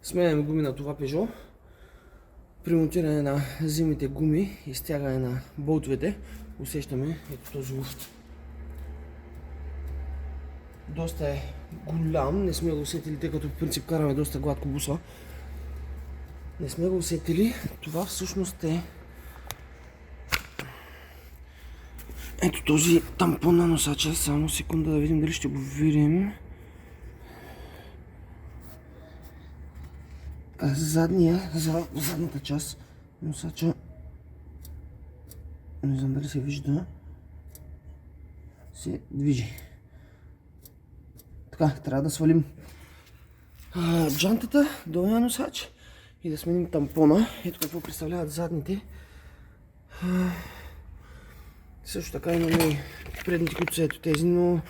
Сменяме гуми на това Peugeot. При монтиране на зимните гуми и стягане на болтовете усещаме ето този луфт. Доста е голям, не сме го усетили, тъй като в принцип караме доста гладко буса. Не сме го усетили, това всъщност е ето този тампон на носача. Само секунда да видим дали ще го видим. Задната част носача, не знам дали се вижда, се движи. Така, трябва да свалим джантата, долния носач и да сменим тампона. Ето какво представляват задните. Също така имаме и предните, които са ето тези, но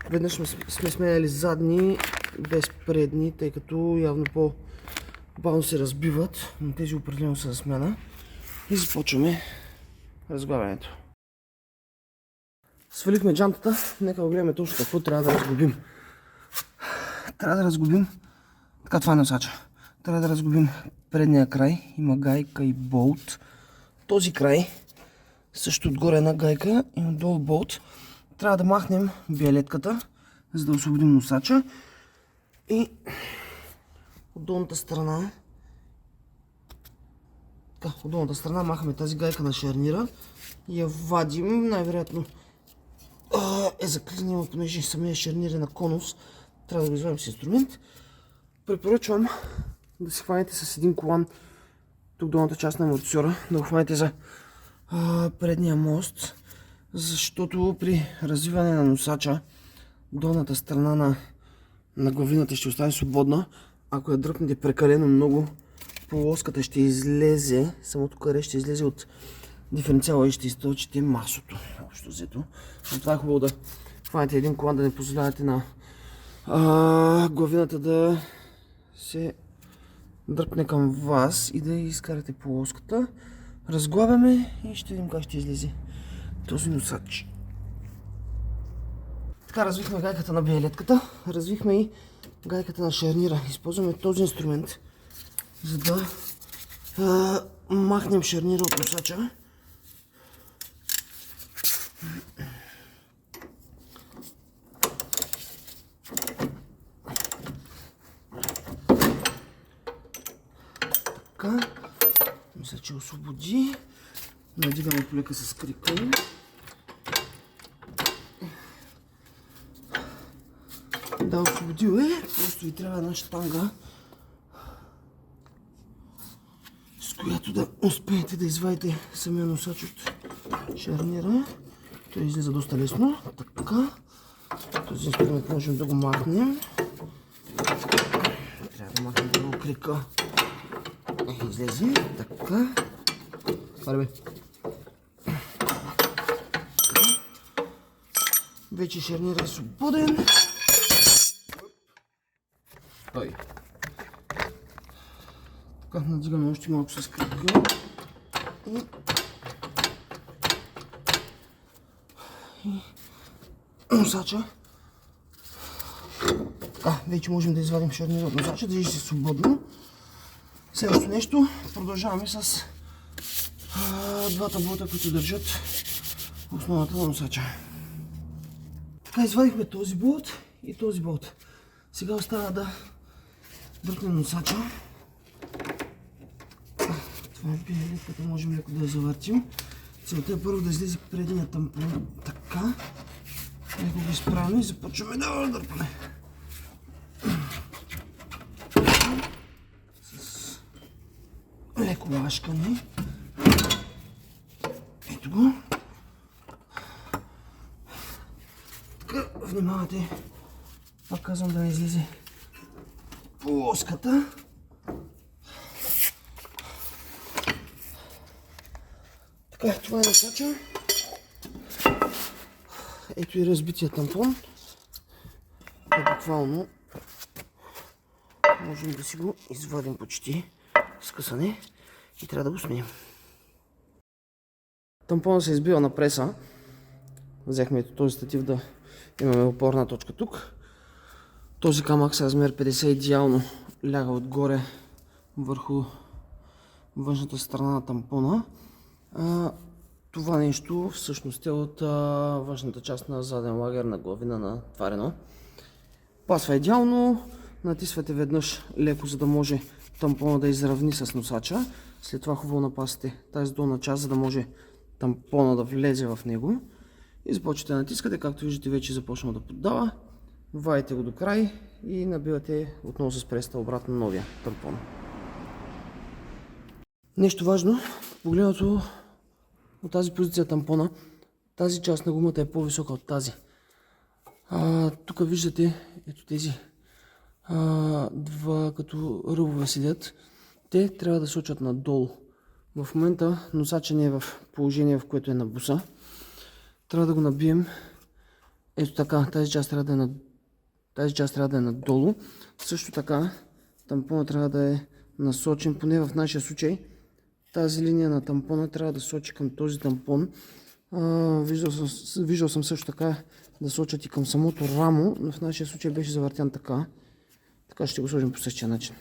веднъж сме сменяли задни без предни, тъй като явно по-бавно се разбиват, но тези определено са за смяна. И започваме разглавянето. Свалихме джантата, нека да гледаме точно какво трябва да разглобим. Трябва да разглобим, така това е носача, трябва да разглобим предния край, има гайка и болт. Този край, също отгоре една гайка и отдолу болт. Трябва да махнем биелетката, за да освободим носача. И от долната страна, от долната страна махаме тази гайка на шарнира и я вадим. Най-вероятно е заклинила, понеже самия шарнир е на конус. Трябва да го извадим с инструмент. Препоръчвам да си хванете с един колан тук долната част на амортисьора, да го хванете за предния мост, защото при развиване на носача долната страна на главината ще остане свободна. Ако я дръпнете прекалено много, полоската ще излезе, самото каре ще излезе от диференциала и ще източите масото. Общо взето. Затова е хубаво да хванете един колан, да не позволявате на главината да се дръпне към вас и да изкарате полоската. Разглавяме и ще видим как ще излезе този носач. Така, развихме гайката на биелетката, развихме и гайката на шарнира. Използваме този инструмент, за да махнем шарнира от носача. Така, мисля, че освободи. Надигаме полека с крика. Да, освободил е. Просто ви трябва една щанга, с която да успеете да извадите самия носач от шарнира. Той излиза доста лесно. Така. Този инструмент можем да го махнем. Трябва да махнем долу крика. Излезе. Така. Парбе. Вече шарнира е свободен. Той. Така, надигаме още малко с кръга. И носача. Така, вече можем да извадим шарнира от носача, движи се свободно. Следващото нещо, продължаваме с двата болта, които държат основата на носача. Така, извадихме този болт и този болт. Сега остава да дръпнем носача. Това е биелетката, можем леко да я завъртим. Целта е първо да излезе предния тампон. Така. Леко го изправим и започваме да дърпаме. С леко лашкане. Ето го. Така, внимавате. Пак казвам да не излезе плоската. Така, това е носача. Ето и разбития тампон. Буквално можем да си го извадим почти с късане и трябва да го сменим. Тампонът се избива на преса. Взехме този статив да имаме опорна точка тук. Този камък с размер 50 идеално ляга отгоре върху външната страна на тампона. Това нещо всъщност е от външната част на заден лагер на главина на това Рено. Пасва идеално. Натисвате веднъж леко, за да може тампона да изравни с носача. След това хубаво напасите тази долна част, за да може тампона да влезе в него. И започвате да натискате, както виждате вече започна да поддава. Вадите го до край и набивате отново с преста обратно новия тампон. Нещо важно, погледнато от тази позиция тампона, тази част на гумата е по-висока от тази. Тук виждате ето тези два като ръбове седят. Те трябва да сочат надолу. В момента носача не е в положение, в което е на буса. Трябва да го набием ето така. Тази част трябва да е надолу. Също така тампона трябва да е насочен, поне в нашия случай. Тази линия на тампона трябва да сочи към този тампон. Виждал съм също така да сочат и към самото рамо, но в нашия случай беше завъртян така. Така ще го сложим по същия начин.